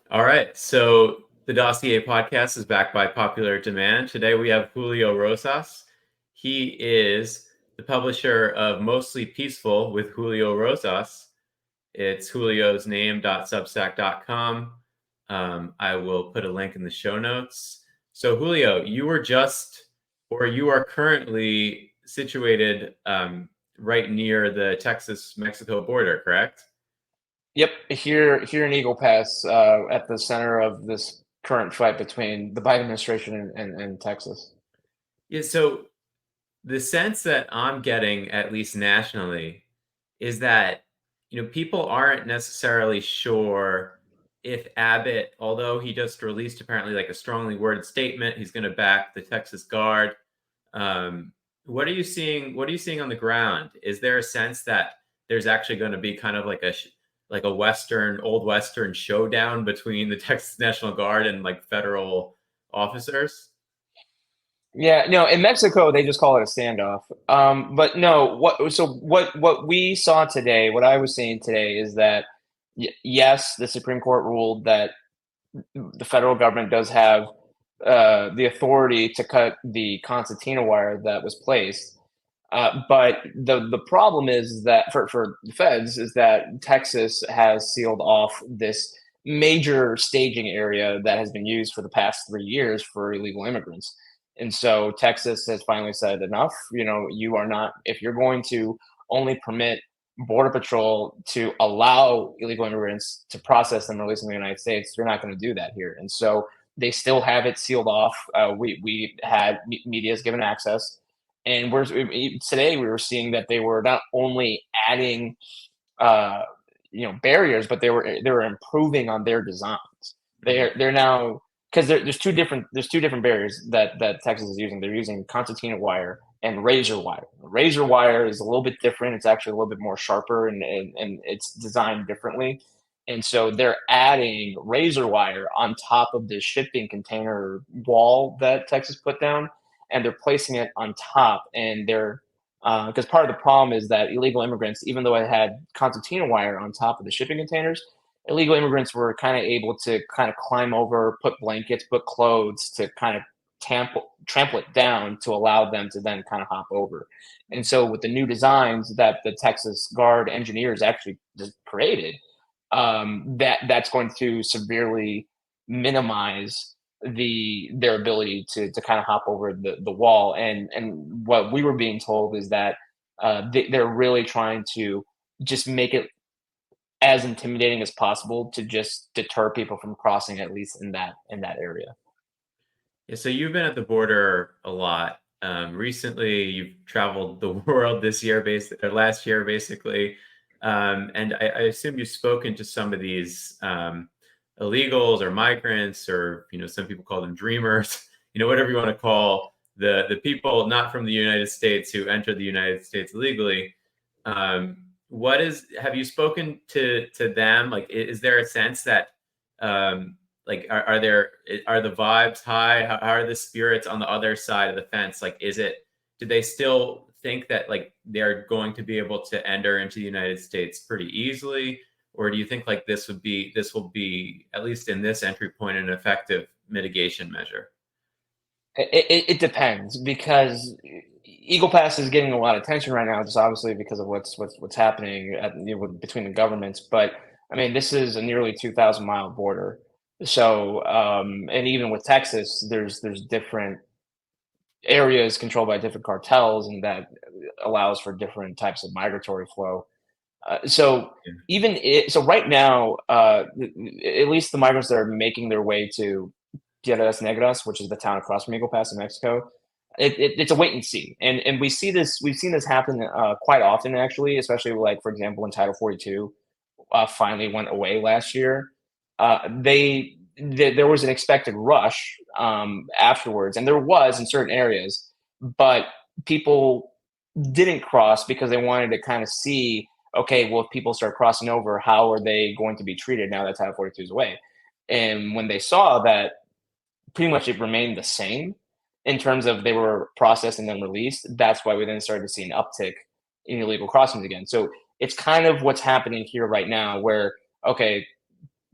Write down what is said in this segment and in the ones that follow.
All right. So the Dossier Podcast is back by popular demand. Today we have Julio Rosas. He is the publisher of Mostly Peaceful with Julio Rosas. It's Julio's name.substack.com. I will put a link in the show notes. So, Julio, you are currently situated right near the Texas-Mexico border, correct? Yep, here in Eagle Pass, at the center of this current fight between the Biden administration and Texas. Yeah, so the sense that I'm getting, at least nationally, is that people aren't necessarily sure if Abbott, although he just released apparently like a strongly worded statement, he's going to back the Texas Guard. What are you seeing? What are you seeing on the ground? Is there a sense that there's actually going to be kind of like a old Western showdown between the Texas National Guard and like federal officers? Yeah, no, in Mexico they just call it a standoff. But no, what we saw today, what I was seeing today is that yes, the Supreme Court ruled that the federal government does have the authority to cut the concertina wire that was placed. But the problem is that for the feds is that Texas has sealed off this major staging area that has been used for the past 3 years for illegal immigrants. And so Texas has finally said enough. You are not, if you're going to only permit Border Patrol to allow illegal immigrants to process them, release them in the United States, you're not going to do that here. And so they still have it sealed off. We had media's given access, and today we were seeing that they were not only adding uh, barriers, but they were improving on their designs. They're now, because there's two different barriers that Texas is using. They're using concertina wire and razor wire. Razor wire is a little bit different. It's actually a little bit more sharper, and it's designed differently. And so they're adding razor wire on top of the shipping container wall that Texas put down, and they're placing it on top. And they're because part of the problem is that illegal immigrants, even though it had concertina wire on top of the shipping containers, illegal immigrants were kind of able to kind of climb over, put blankets, put clothes to kind of trample it down to allow them to then kind of hop over. And so with the new designs that the Texas Guard engineers actually just created, that's going to severely minimize their ability to kind of hop over the wall. And what we were being told is that they're really trying to just make it as intimidating as possible to just deter people from crossing, at least in that area. Yeah, so you've been at the border a lot. Recently, you've traveled the world this year, or last year, basically. And I assume you've spoken to some of these illegals or migrants, or some people call them dreamers. Whatever you want to call the people not from the United States who enter the United States illegally. Have you spoken to them? Like, is there a sense that like are the vibes high? How are the spirits on the other side of the fence? Like, do they still think that like they're going to be able to enter into the United States pretty easily? Or do you think like this will be, at least in this entry point, an effective mitigation measure? It depends, because Eagle Pass is getting a lot of attention right now, just obviously because of what's happening between the governments. But I mean, this is a nearly 2,000-mile border. So, and even with Texas, there's different areas controlled by different cartels, and that allows for different types of migratory flow. So so right now, at least the migrants that are making their way to Piedras Negras, which is the town across from Eagle Pass in Mexico, it's a wait and see, and we've seen this happen quite often, actually, especially like, for example, when Title 42 finally went away last year. There was an expected rush afterwards, and there was in certain areas, but people didn't cross because they wanted to kind of see, okay, well, if people start crossing over, how are they going to be treated now that Title 42 is away? And when they saw that pretty much it remained the same in terms of they were processed and then released, that's why we then started to see an uptick in illegal crossings again. So it's kind of what's happening here right now, where, okay,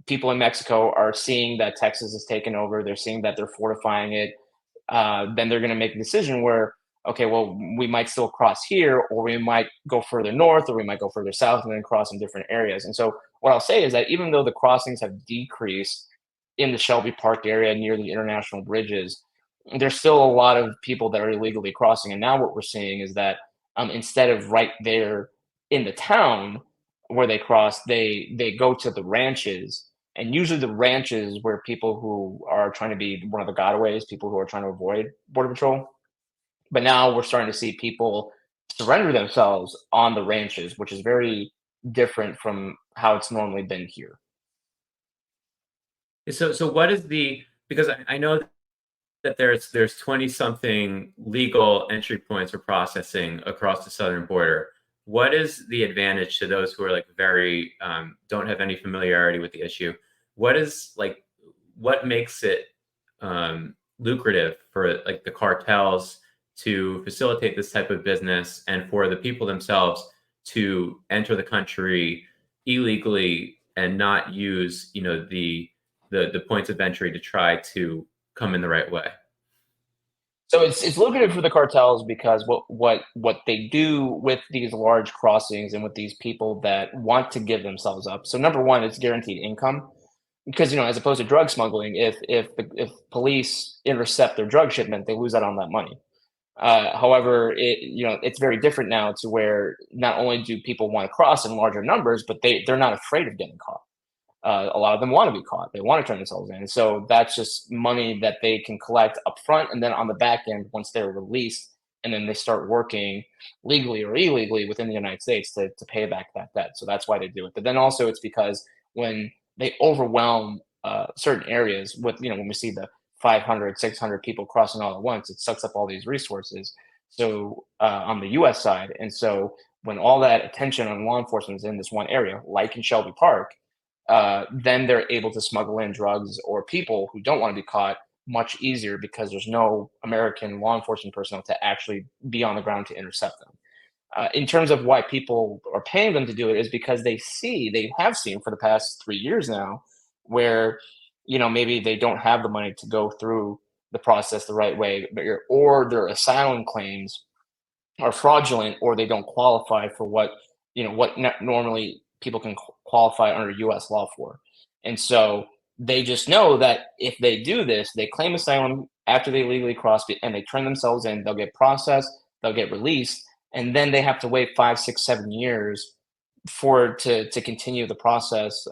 people in Mexico are seeing that Texas is taken over. They're seeing that they're fortifying it. Then they're going to make a decision where, okay, well, we might still cross here, or we might go further north, or we might go further south and then cross in different areas. And so what I'll say is that even though the crossings have decreased in the Shelby Park area near the international bridges, there's still a lot of people that are illegally crossing. And now what we're seeing is that instead of right there in the town where they cross, they go to the ranches, and usually the ranches where people who are trying to be one of the gotaways, people who are trying to avoid border patrol. But now we're starting to see people surrender themselves on the ranches, which is very different from how it's normally been here. So what is the, because I know that there's 20 something legal entry points for processing across the southern border. What is the advantage to those who are like very don't have any familiarity with the issue? What is like what makes it lucrative for like the cartels to facilitate this type of business and for the people themselves to enter the country illegally and not use, you know, the points of entry to try to come in the right way? So it's lucrative for the cartels because what they do with these large crossings and with these people that want to give themselves up. So number one, it's guaranteed income because as opposed to drug smuggling, if police intercept their drug shipment, they lose out on that money. However, it's very different now to where not only do people want to cross in larger numbers, but they're not afraid of getting caught. A lot of them want to be caught. They want to turn themselves in. So that's just money that they can collect up front. And then on the back end, once they're released, and then they start working legally or illegally within the United States to pay back that debt. So that's why they do it. But then also it's because when they overwhelm certain areas with, when we see the 500, 600 people crossing all at once, it sucks up all these resources. So on the US side. And so when all that attention on law enforcement is in this one area, like in Shelby Park, then they're able to smuggle in drugs or people who don't want to be caught much easier because there's no American law enforcement personnel to actually be on the ground to intercept them. In terms of why people are paying them to do it is because they have seen for the past 3 years now where, maybe they don't have the money to go through the process the right way, or their asylum claims are fraudulent, or they don't qualify for what normally people can qualify under US law for. And so they just know that if they do this, they claim asylum after they legally cross it and they turn themselves in, they'll get processed, they'll get released, and then they have to wait 5, 6, 7 years to continue the process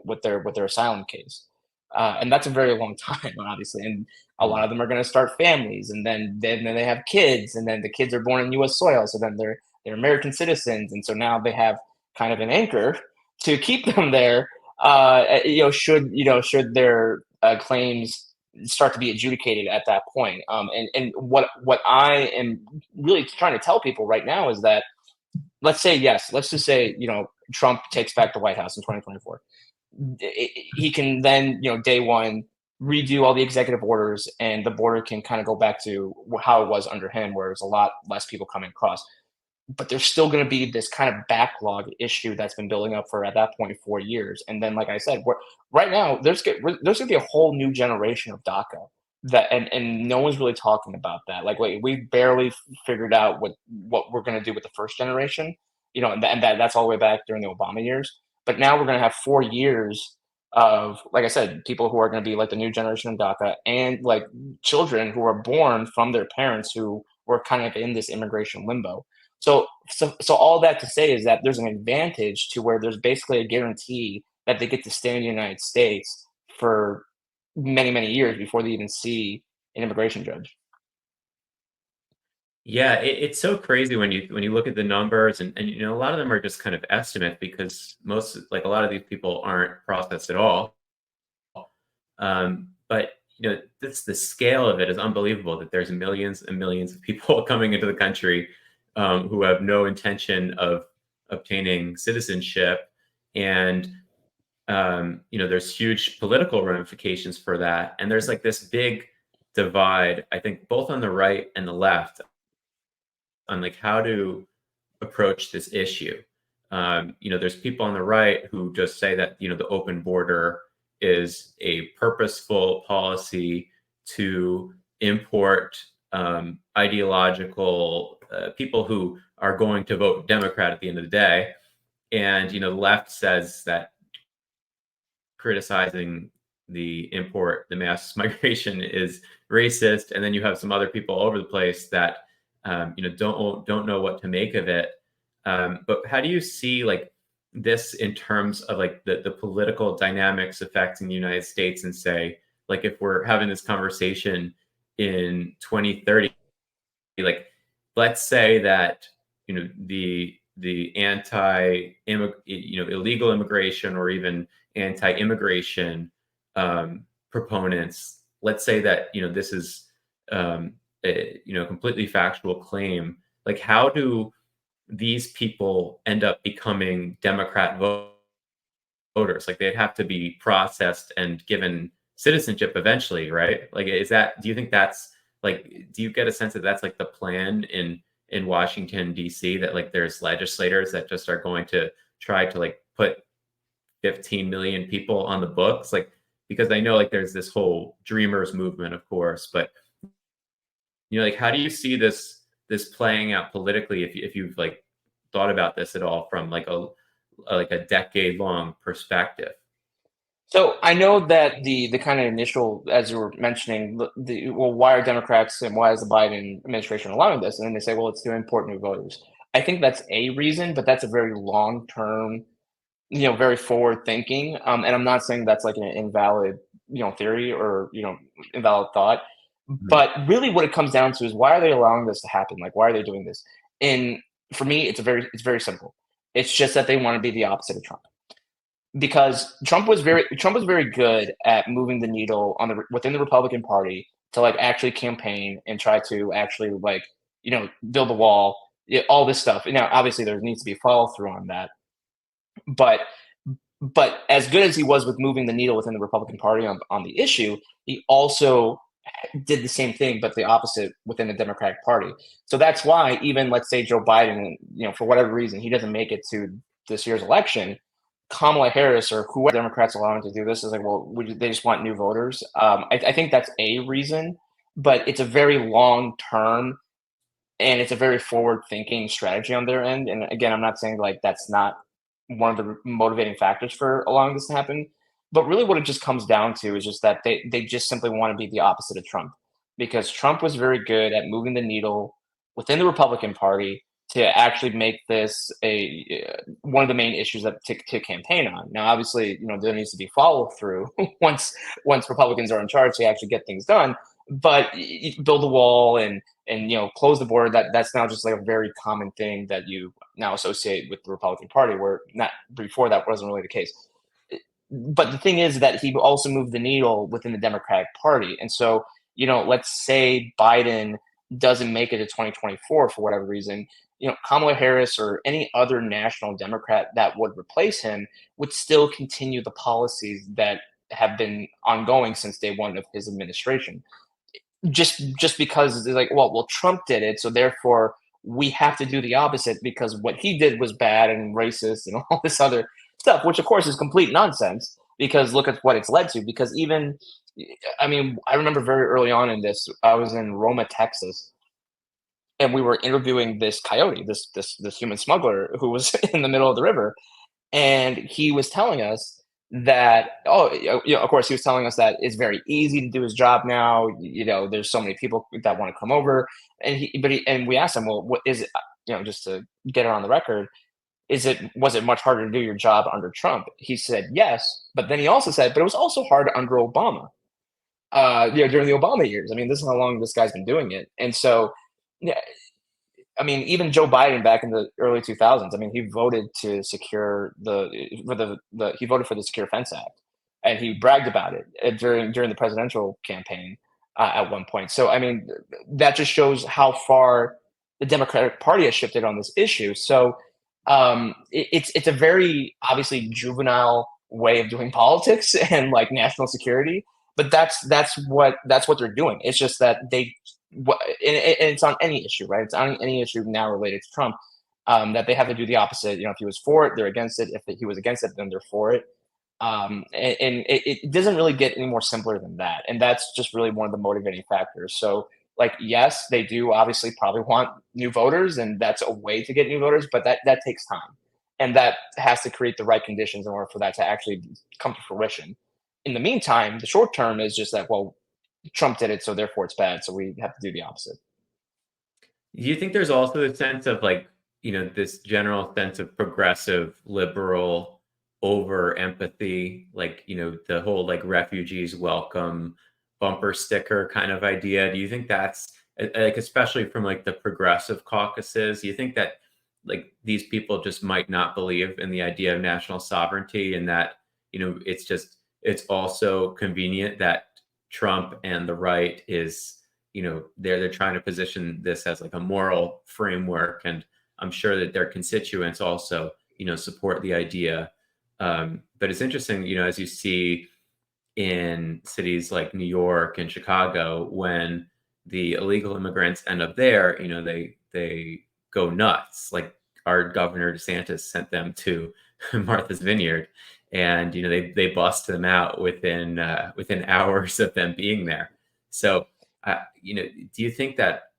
with their asylum case. And that's a very long time, obviously. And a lot of them are going to start families, and then they have kids, and then the kids are born in U.S. soil, so then they're American citizens, and so now they have kind of an anchor to keep them there. Should their claims start to be adjudicated at that point. And what I am really trying to tell people right now is that let's just say Trump takes back the White House in 2024. He can then day one redo all the executive orders, and the border can kind of go back to how it was under him, where there's a lot less people coming across. But there's still going to be this kind of backlog issue that's been building up for at that point 4 years. And then, like I said, right now there's going to be a whole new generation of DACA and no one's really talking about that. Like we barely figured out what we're going to do with the first generation, that's all the way back during the Obama years. But now we're going to have 4 years of, like I said, people who are going to be like the new generation of DACA, and like children who are born from their parents who were kind of in this immigration limbo. So all that to say is that there's an advantage to where there's basically a guarantee that they get to stay in the United States for many, many years before they even see an immigration judge. Yeah, it's so crazy when you look at the numbers, and a lot of them are just kind of estimate because a lot of these people aren't processed at all. But the scale of it is unbelievable, that there's millions and millions of people coming into the country who have no intention of obtaining citizenship. And there's huge political ramifications for that. And there's like this big divide, I think, both on the right and the left on like how to approach this issue. There's people on the right who just say that, the open border is a purposeful policy to import ideological people who are going to vote Democrat at the end of the day. And the left says that criticizing the mass migration is racist, and then you have some other people all over the place that don't know what to make of it. But how do you see like this in terms of like the political dynamics affecting the United States, and say like if we're having this conversation in 2030, like let's say that the anti illegal immigration or even anti-immigration proponents, let's say that this is a completely factual claim, like how do these people end up becoming Democrat voters? Like they'd have to be processed and given citizenship eventually, right? Like do you think that's like, do you get a sense that that's like the plan in Washington D.C., that like there's legislators that just are going to try to like put 15 million people on the books? Like, because I know like there's this whole dreamers movement, of course, but like how do you see this playing out politically, if you've like thought about this at all from like a decade long perspective? So I know that the kind of initial, as you were mentioning, well, why are Democrats and why is the Biden administration allowing this? And then they say, well, it's to import new voters. I think that's a reason, but that's a very long term, very forward thinking. And I'm not saying that's like an invalid, theory or invalid thought. Mhm. But really, what it comes down to is why are they allowing this to happen? Like, why are they doing this? And for me, it's very simple. It's just that they want to be the opposite of Trump, because Trump was very good at moving the needle on within the Republican Party to like actually campaign and try to actually like build the wall, all this stuff. Now, obviously, there needs to be follow through on that, but as good as he was with moving the needle within the Republican Party on the issue, he also did the same thing, but the opposite within the Democratic Party. So that's why even let's say Joe Biden, for whatever reason, he doesn't make it to this year's election, Kamala Harris or whoever Democrats allowing to do this is like, well, they just want new voters. I think that's a reason, but it's a very long term and it's a very forward thinking strategy on their end. And again, I'm not saying like that's not one of the motivating factors for allowing this to happen, but really what it just comes down to is just that they just simply want to be the opposite of Trump, because Trump was very good at moving the needle within the Republican Party to actually make this one of the main issues that to campaign on. Now, obviously, there needs to be follow through once Republicans are in charge to actually get things done. But you build a wall and close the border. That's now just like a very common thing that you now associate with the Republican Party, where not before that wasn't really the case. But the thing is that he also moved the needle within the Democratic Party, and so let's say Biden doesn't make it to 2024 for whatever reason, Kamala Harris or any other national Democrat that would replace him would still continue the policies that have been ongoing since day one of his administration. Just because it's like, well, Trump did it, so therefore we have to do the opposite because what he did was bad and racist and all this other stuff, which of course is complete nonsense because look at what it's led to. Because even, I mean, I remember very early on in this, I was in Roma, Texas, and we were interviewing this coyote, this human smuggler who was in the middle of the river, and he was telling us that of course he was telling us that it's very easy to do his job now. There's so many people that want to come over, and we asked him, well, what is it? Just to get it on the record, was it much harder to do your job under Trump? He said yes, but then he also said, but it was also hard under Obama. During the Obama years. I mean, this is how long this guy's been doing it, and so yeah, I mean, even Joe Biden back in the early 2000s, I mean, he voted to secure he voted for the Secure Fence Act, and he bragged about it during the presidential campaign at one point. So, I mean, that just shows how far the Democratic Party has shifted on this issue. So, it's a very obviously juvenile way of doing politics and like national security, but that's what they're doing. It's just that and it's on any issue, right? It's on any issue now related to Trump, that they have to do the opposite. If he was for it, they're against it. If he was against it, then they're for it. And it doesn't really get any more simpler than that. And that's just really one of the motivating factors. So, like, yes, they do obviously probably want new voters, and that's a way to get new voters, but that takes time, and that has to create the right conditions in order for that to actually come to fruition. In the meantime, the short term is just that, well, Trump did it, so therefore it's bad. So we have to do the opposite. Do you think there's also a sense of like, this general sense of progressive liberal over empathy, like, the whole like refugees welcome bumper sticker kind of idea? Do you think that's like, especially from like the progressive caucuses, do you think that like these people just might not believe in the idea of national sovereignty, and that, it's also convenient that Trump and the right is, they're trying to position this as like a moral framework, and I'm sure that their constituents also, support the idea. But it's interesting, as you see in cities like New York and Chicago, when the illegal immigrants end up there, they go nuts. Like our governor DeSantis sent them to Martha's Vineyard, and they bust them out within hours of them being there. So, do you think that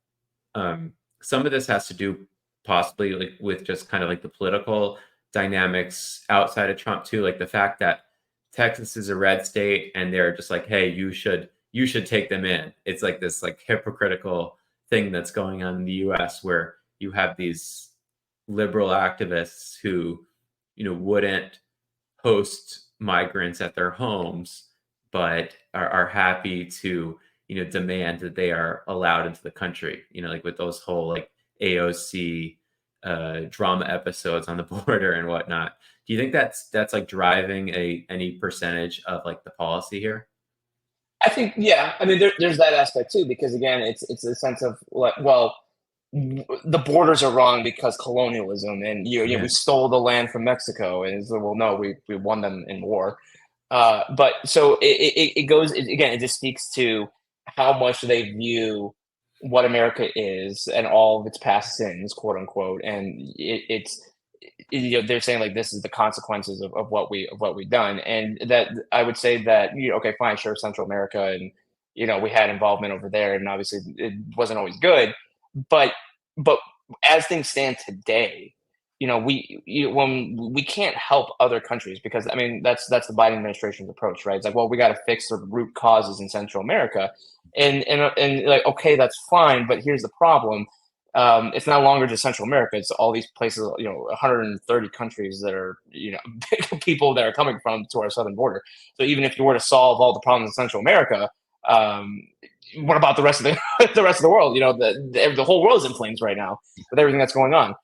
some of this has to do possibly like with just kind of like the political dynamics outside of Trump too, like the fact that Texas is a red state and they're just like, hey, you should take them in. It's like this like hypocritical thing that's going on in the US, where you have these liberal activists who, wouldn't host migrants at their homes, but are happy to, demand that they are allowed into the country, like with those whole like AOC drama episodes on the border and whatnot. Do you think that's like driving any percentage of like the policy here? I think, yeah. I mean, there's that aspect too, because again, it's a sense of like, well, the borders are wrong because colonialism, and we Yeah. stole the land from Mexico, and it's like, well, no, we won them in war. But so it goes again. It just speaks to how much they view what America is and all of its past sins, quote unquote, and they're saying like this is the consequences of what we've done, and that I would say that okay, fine, sure, Central America, and we had involvement over there, and obviously it wasn't always good, but but as things stand today, when we can't help other countries, because I mean that's the Biden administration's approach, right? It's like, well, we got to fix the root causes in Central America, and like, okay, that's fine, but here's the problem. It's no longer just Central America. It's all these places, 130 countries that are, people that are coming from to our southern border. So even if you were to solve all the problems in Central America, um, what about the rest of the the rest of the world? The whole world is in flames right now with everything that's going on.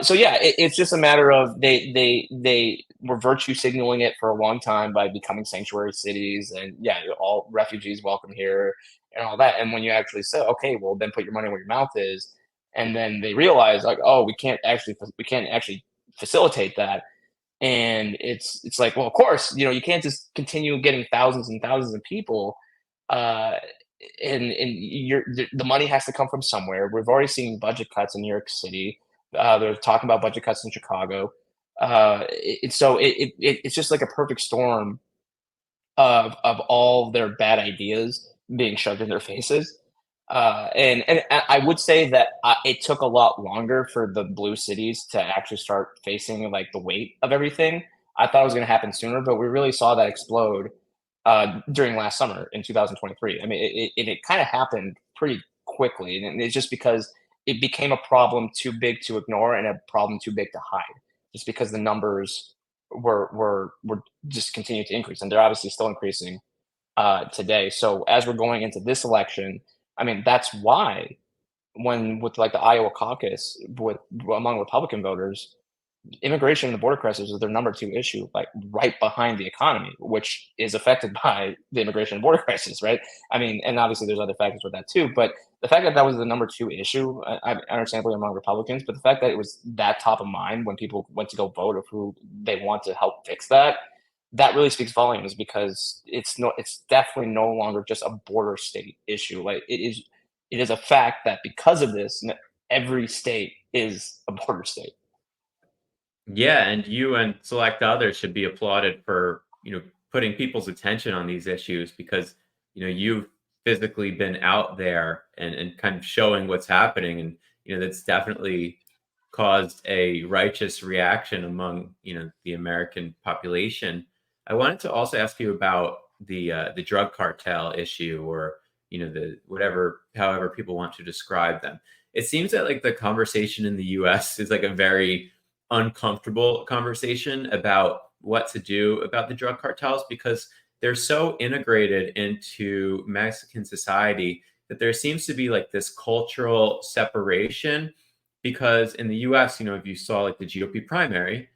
So yeah, it's just a matter of they were virtue signaling it for a long time by becoming sanctuary cities, and yeah, all refugees welcome here and all that. And when you actually say, okay, well then put your money where your mouth is, and then they realize like, oh, we can't actually facilitate that, and it's like, well, of course, you can't just continue getting thousands and thousands of people, uh, and the money has to come from somewhere. We've already seen budget cuts in New York City. They're talking about budget cuts in Chicago. It's just like a perfect storm of all their bad ideas being shoved in their faces. And I would say that it took a lot longer for the blue cities to actually start facing like the weight of everything. I thought it was going to happen sooner, but we really saw that explode during last summer in 2023. I mean, it kind of happened pretty quickly, and it's just because it became a problem too big to ignore and a problem too big to hide, just because the numbers were just continuing to increase, and they're obviously still increasing today. So as we're going into this election, I mean, that's why when with like the Iowa caucus with among Republican voters, immigration and the border crisis is their number two issue, like right behind the economy, which is affected by the immigration and border crisis, right? I mean, and obviously there's other factors with that too, but the fact that that was the number two issue, understandably among Republicans, but the fact that it was that top of mind when people went to go vote of who they want to help fix that, that really speaks volumes, because it's definitely no longer just a border state issue. Like it is a fact that because of this, every state is a border state. Yeah, and you and select others should be applauded for, putting people's attention on these issues because, you've physically been out there and kind of showing what's happening. And, that's definitely caused a righteous reaction among, the American population. I wanted to also ask you about the drug cartel issue, or, the whatever, however people want to describe them. It seems that like the conversation in the US is like a very uncomfortable conversation about what to do about the drug cartels because they're so integrated into Mexican society that there seems to be like this cultural separation. Because in the US, if you saw like the GOP primary,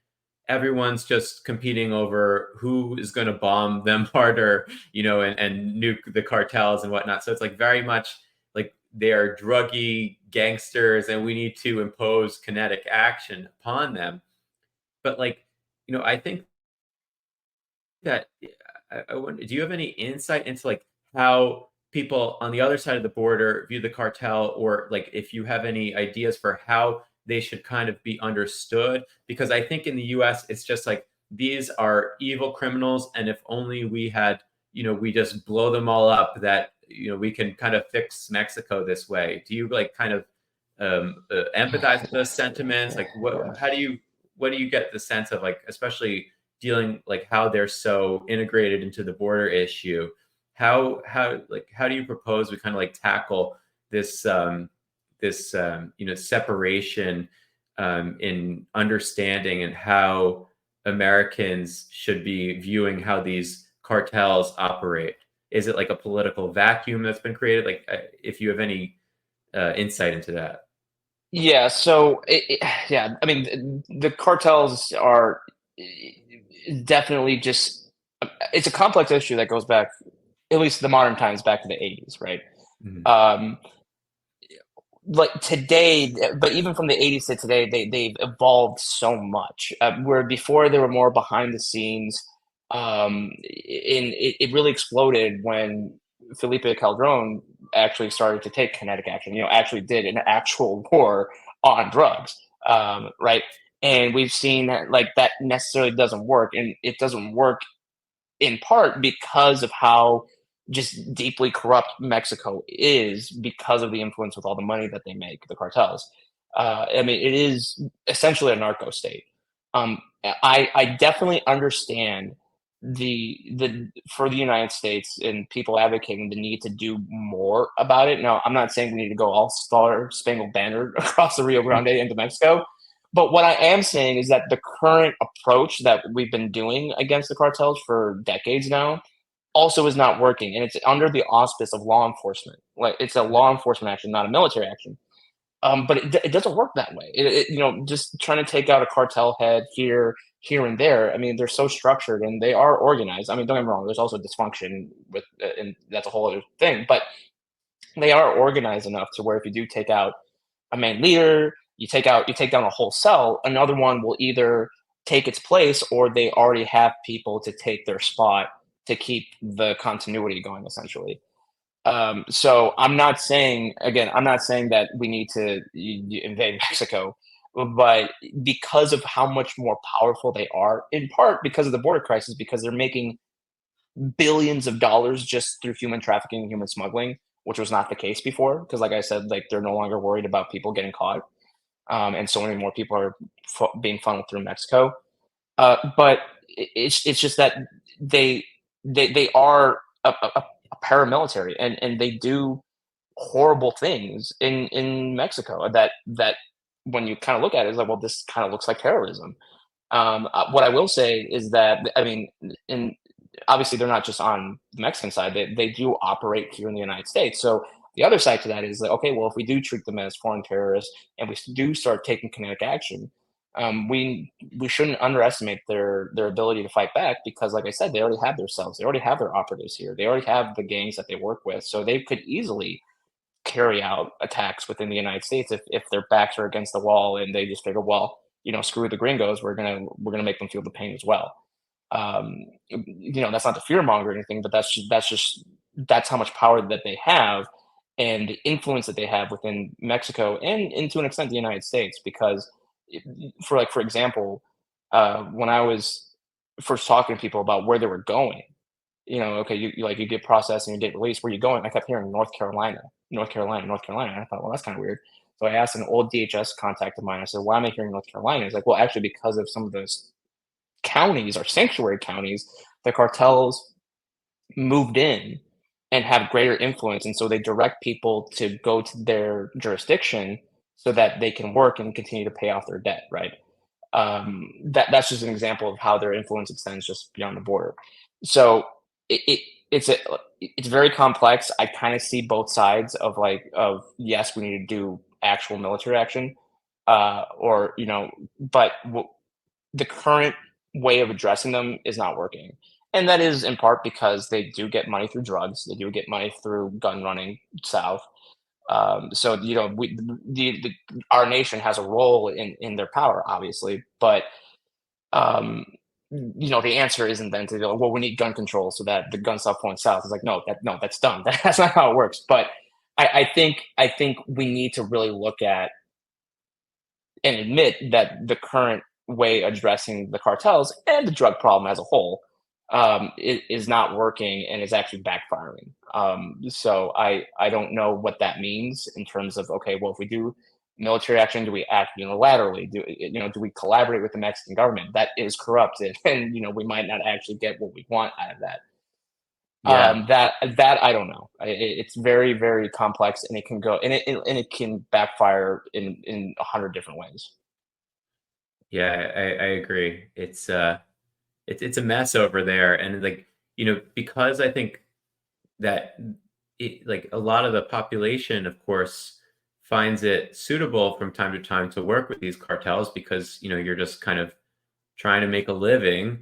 everyone's just competing over who is going to bomb them harder, and nuke the cartels and whatnot. So it's like very much like they are druggy gangsters and we need to impose kinetic action upon them. But like, I think that I wonder, do you have any insight into like how people on the other side of the border view the cartel, or like if you have any ideas for how they should kind of be understood? Because I think in the US, it's just like these are evil criminals, and if only we had, we just blow them all up, that we can kind of fix Mexico this way. Do you like kind of empathize with those sentiments? Like, what do you get the sense of, like, especially dealing like how they're so integrated into the border issue? How do you propose we kind of like tackle this separation in understanding, and how Americans should be viewing how these cartels operate? Is it like a political vacuum that's been created? Like, if you have any insight into that. Yeah, so yeah, I mean, the cartels are definitely just it's a complex issue that goes back, at least the modern times, back to the 80s, right? Mhm. Um, like today, but even from the 80s to today, they've evolved so much. Where before they were more behind the scenes, it really exploded when Felipe Calderon actually started to take kinetic action. Actually did an actual war on drugs, right? And we've seen that like that necessarily doesn't work, and it doesn't work in part because of how just deeply corrupt Mexico is because of the influence with all the money that they make, the cartels. I mean, it is essentially a narco state. I definitely understand the for the United States and people advocating the need to do more about it. Now, I'm not saying we need to go all Star Spangled Banner across the Rio Grande into Mexico, but what I am saying is that the current approach that we've been doing against the cartels for decades now also is not working, and it's under the auspice of law enforcement. Like it's a law enforcement action, not a military action. But it doesn't work that way. Just trying to take out a cartel head here and there. I mean, they're so structured and they are organized. I mean, don't get me wrong. There's also dysfunction with, and that's a whole other thing. But they are organized enough to where if you do take out a main leader, you take down a whole cell, another one will either take its place or they already have people to take their spot to keep the continuity going essentially. So I'm not saying that we need to invade Mexico, but because of how much more powerful they are, in part because of the border crisis, because they're making billions of dollars just through human trafficking and human smuggling, which was not the case before. Because, like I said, like they're no longer worried about people getting caught, and so many more people are being funneled through Mexico. But it's just that they they are a paramilitary, and they do horrible things in Mexico that when you kind of look at it, it's like, well, this kind of looks like terrorism. What I will say is that I mean, in obviously they're not just on the Mexican side; they do operate here in the United States. So the other side to that is like, okay, well, if we do treat them as foreign terrorists and we do start taking kinetic action, we shouldn't underestimate their ability to fight back because, like I said, they already have their cells, they already have their operatives here, they already have the gangs that they work with, so they could easily carry out attacks within the United States if their backs are against the wall and they just figure, well, screw the gringos, we're gonna make them feel the pain as well. That's not the fear monger or anything, but that's how much power that they have and the influence that they have within Mexico and to an extent the United States. Because for example, when I was first talking to people about where they were going. Okay, you get processed and you get released. Where you going? I kept hearing North Carolina, North Carolina, North Carolina. And I thought, well, that's kind of weird. So I asked an old DHS contact of mine. I said, why am I hearing North Carolina? He's like, well, actually, because of some of those counties or sanctuary counties, the cartels moved in and have greater influence, and so they direct people to go to their jurisdiction so that they can work and continue to pay off their debt. Right. That's just an example of how their influence extends just beyond the border. So it, it it's very complex. I kind of see both sides of yes, we need to do actual military action, or but the current way of addressing them is not working. And that is in part because they do get money through drugs, they do get money through gun running south. So our nation has a role in their power, obviously, but um, the answer isn't then to go, well, we need gun control so that the guns stop flowing south. It's like, no, that's dumb. That's not how it works. But I think we need to really look at and admit that the current way addressing the cartels and the drug problem as a whole is not working and is actually backfiring. So I don't know what that means in terms of, okay, well, if we do military action, do we act unilaterally? Do we collaborate with the Mexican government that is corrupted, and we might not actually get what we want out of that. Yeah. That I don't know. It's very, very complex, and it can go and it can backfire in 100 different ways. Yeah, I agree. It's a mess over there, and like because I think that like a lot of the population, of course, finds it suitable from time to time to work with these cartels because you're just kind of trying to make a living.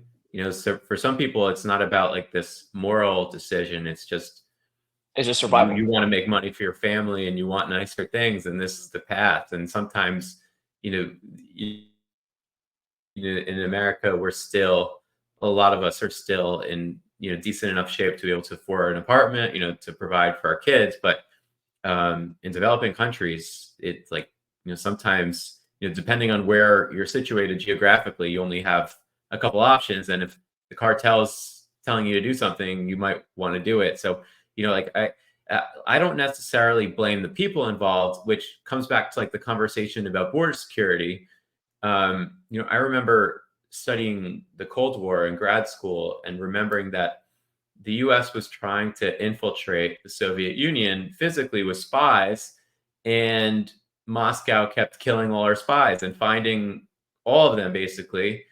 So for some people, it's not about like this moral decision. It's just It's just you survival. you want to make money for your family and you want nicer things, and this is the path. And sometimes, you know, in America, we're still a lot of us are still in decent enough shape to be able to afford an apartment, to provide for our kids. But in developing countries, it's like sometimes depending on where you're situated geographically, you only have a couple options, and if the cartel's telling you to do something, you might want to do it. So like I don't necessarily blame the people involved, which comes back to like the conversation about border security. I remember studying the Cold War in grad school and remembering that the US was trying to infiltrate the Soviet Union physically with spies, and Moscow kept killing all our spies and finding all of them basically.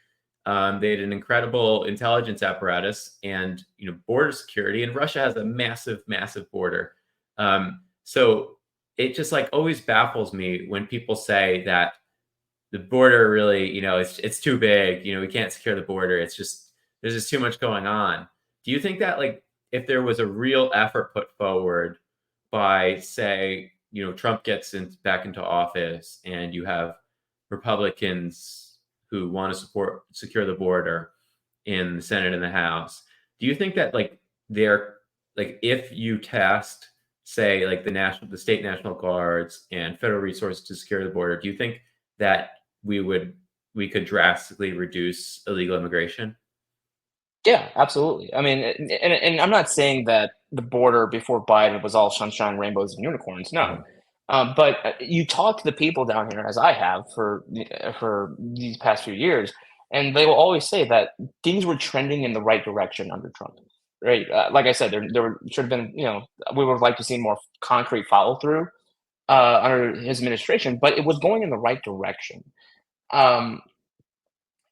They had an incredible intelligence apparatus and border security, and Russia has a massive, massive border. So it just like always baffles me when people say that the border really, it's too big. We can't secure the border. It's just there's just too much going on. Do you think that like if there was a real effort put forward by, say, Trump gets back into office and you have Republicans who want to secure the border in the Senate and the House, do you think that like they're like if you tasked, say, like the state national guards and federal resources to secure the border, do you think that we could drastically reduce illegal immigration? Yeah, absolutely. I mean, and I'm not saying that the border before Biden was all sunshine, rainbows, and unicorns. No, but you talk to the people down here, as I have for these past few years, and they will always say that things were trending in the right direction under Trump. Right? Like I said, should have been. We would have liked to see more concrete follow through under his administration, but it was going in the right direction. Um,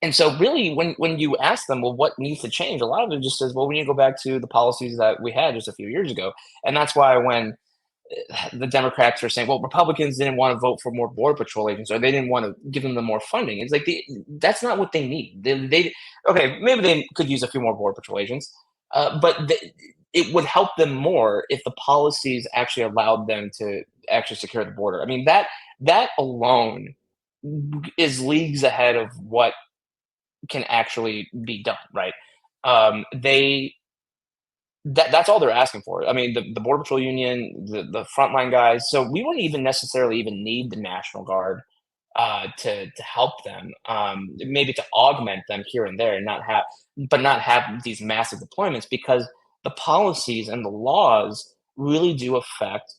and so really when you ask them, well, what needs to change? A lot of it just says, well, we need to go back to the policies that we had just a few years ago. And that's why when the Democrats are saying, well, Republicans didn't want to vote for more border patrol agents, or they didn't want to give them the more funding. It's like that's not what they need. They okay, maybe they could use a few more border patrol agents, but it would help them more if the policies actually allowed them to actually secure the border. I mean that alone is leagues ahead of what can actually be done, right? They that's all they're asking for. I mean, the Border Patrol Union, the frontline guys. So we wouldn't even necessarily even need the National Guard to help them, maybe to augment them here and there, and not have these massive deployments, because the policies and the laws really do affect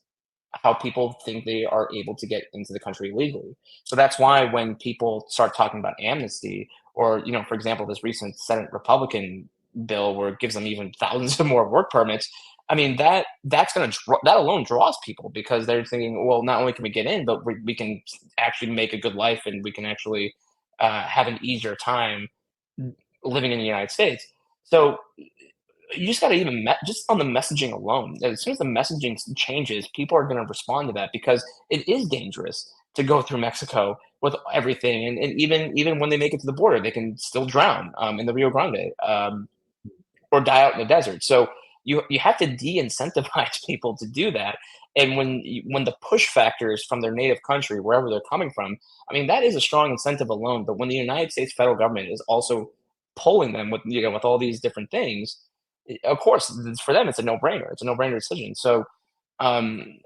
how people think they are able to get into the country legally. So that's why when people start talking about amnesty, or for example, this recent Senate Republican bill where it gives them even thousands of more work permits, I mean that's going to that alone draws people, because they're thinking, well, not only can we get in, but we can actually make a good life, and we can actually have an easier time living in the United States. So you just got to just on the messaging alone. As soon as the messaging changes, people are going to respond to that, because it is dangerous to go through Mexico with everything, and even when they make it to the border, they can still drown in the Rio Grande, or die out in the desert. So you have to de-incentivize people to do that. And when the push factors from their native country, wherever they're coming from, I mean, that is a strong incentive alone. But when the United States federal government is also pulling them with with all these different things, of course, for them it's a no-brainer. It's a no-brainer decision. So, um,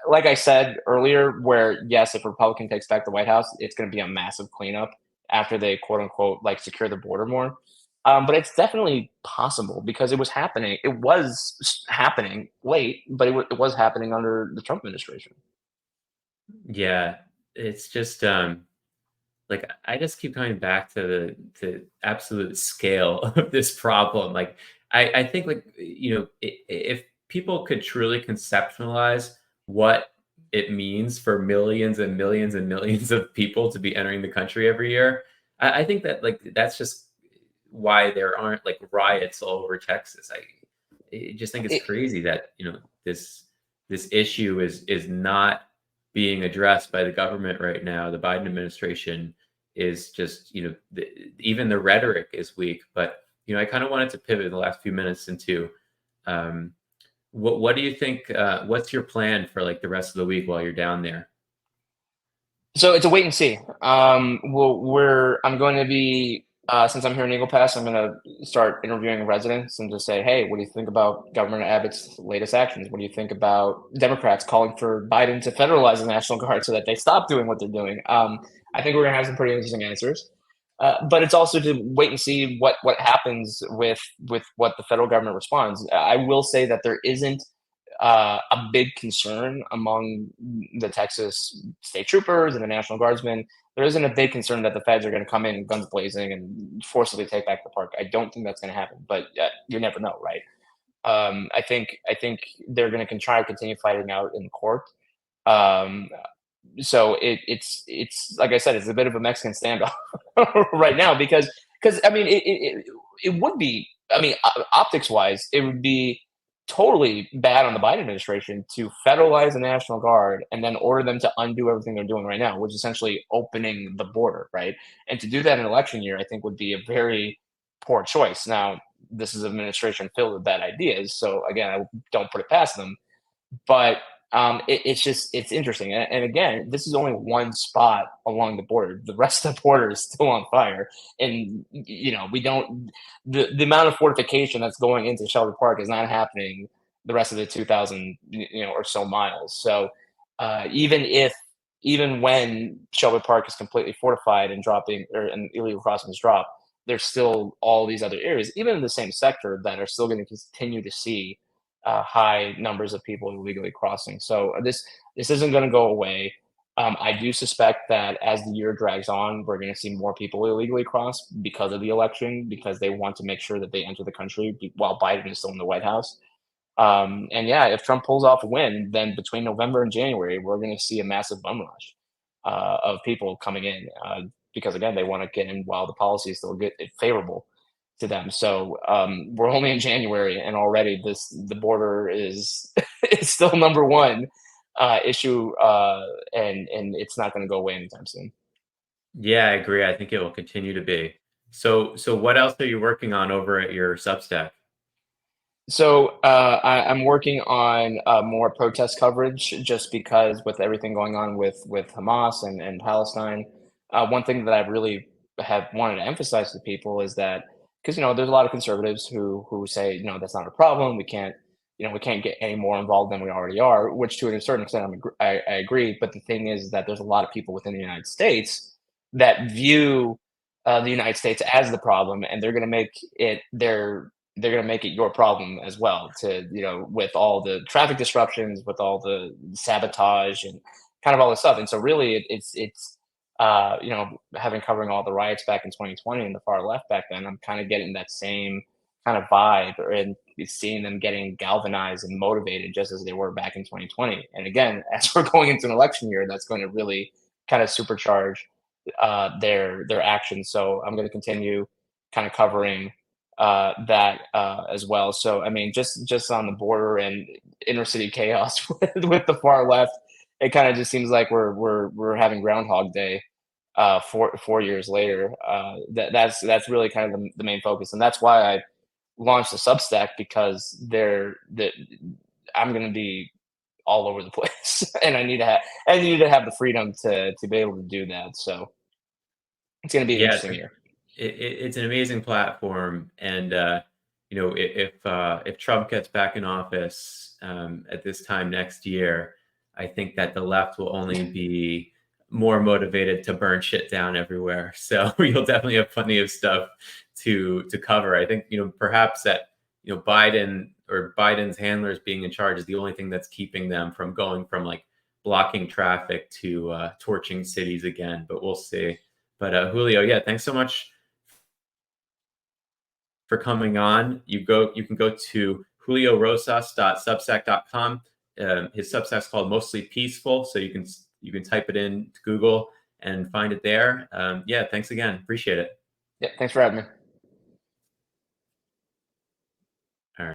like I said earlier, where yes, if a Republican takes back the White House, it's going to be a massive cleanup after they quote unquote like secure the border more. But it's definitely possible, because it was happening. It was happening late, but it was happening under the Trump administration. Yeah, it's just like I just keep coming back to the absolute scale of this problem. Like I think like if people could truly conceptualize what it means for millions and millions and millions of people to be entering the country every year, I think that like that's just why there aren't like riots all over Texas. I just think it's It, crazy that this issue is not being addressed by the government right now. The Biden administration is just even the rhetoric is weak. But I kind of wanted to pivot in the last few minutes into um, what do you think? What's your plan for like the rest of the week while you're down there? So it's a wait and see. I'm going to be since I'm here in Eagle Pass, I'm going to start interviewing residents and just say, hey, what do you think about Governor Abbott's latest actions? What do you think about Democrats calling for Biden to federalize the National Guard so that they stop doing what they're doing? I think we're going to have some pretty interesting answers. But it's also to wait and see what happens with what the federal government responds. I will say that there isn't a big concern among the Texas state troopers and the National Guardsmen. There isn't a big concern that the feds are going to come in guns blazing and forcibly take back the park. I don't think that's going to happen, but you never know, right? I think they're going to try to continue fighting out in court. Um, so it's like I said, it's a bit of a Mexican standoff right now, because I mean it would be, I mean, optics wise it would be totally bad on the Biden administration to federalize the National Guard and then order them to undo everything they're doing right now, which is essentially opening the border, right? And to do that in an election year, I think would be a very poor choice. Now, this is an administration filled with bad ideas, so again, I don't put it past them, but it's interesting, and again, this is only one spot along the border. The rest of the border is still on fire, and we don't the amount of fortification that's going into Shelby Park is not happening the rest of the 2,000 or so miles. So even when Shelby Park is completely fortified and dropping and illegal crossings drop, there's still all these other areas, even in the same sector, that are still going to continue to see high numbers of people illegally crossing. So this isn't going to go away. I do suspect that as the year drags on, we're going to see more people illegally cross because of the election, because they want to make sure that they enter the country while Biden is still in the White House. And yeah, if Trump pulls off a win, then between November and January, we're going to see a massive bum rush of people coming in, because again, they want to get in while the policy is still favorable to them. So we're only in January, and already the border is is still number one issue, and it's not going to go away anytime soon. Yeah, I agree. I think it will continue to be. So what else are you working on over at your Substack? So I'm working on more protest coverage, just because with everything going on with Hamas and Palestine. One thing that I really have wanted to emphasize to people is that, because there's a lot of conservatives who say, that's not a problem. We can't we can't get any more involved than we already are, which to a certain extent I agree. But the thing is that there's a lot of people within the United States that view the United States as the problem, and they're going to make it they're going to make it your problem as well. To with all the traffic disruptions, with all the sabotage, and kind of all this stuff. And so really, it's having covering all the riots back in 2020 and the far left back then, I'm kind of getting that same kind of vibe, and seeing them getting galvanized and motivated just as they were back in 2020. And again, as we're going into an election year, that's going to really kind of supercharge their actions. So I'm going to continue kind of covering that as well. So I mean, just on the border and inner city chaos with the far left, it kind of just seems like we're having Groundhog Day 4 years later. That's really kind of the main focus, and that's why I launched a Substack, because I'm going to be all over the place, and I need to have the freedom to be able to do that. So it's going to be an Yeah, interesting year. it's an amazing platform, and if Trump gets back in office at this time next year, I think that the left will only be more motivated to burn shit down everywhere. So you'll definitely have plenty of stuff to cover. I think perhaps that Biden or Biden's handlers being in charge is the only thing that's keeping them from going from like blocking traffic to torching cities again. But we'll see. But Julio, yeah, thanks so much for coming on. You can go to juliorosas.substack.com. His Substack's called Mostly Peaceful, so you can type it in to Google and find it there. Yeah, thanks again. Appreciate it. Yeah, thanks for having me.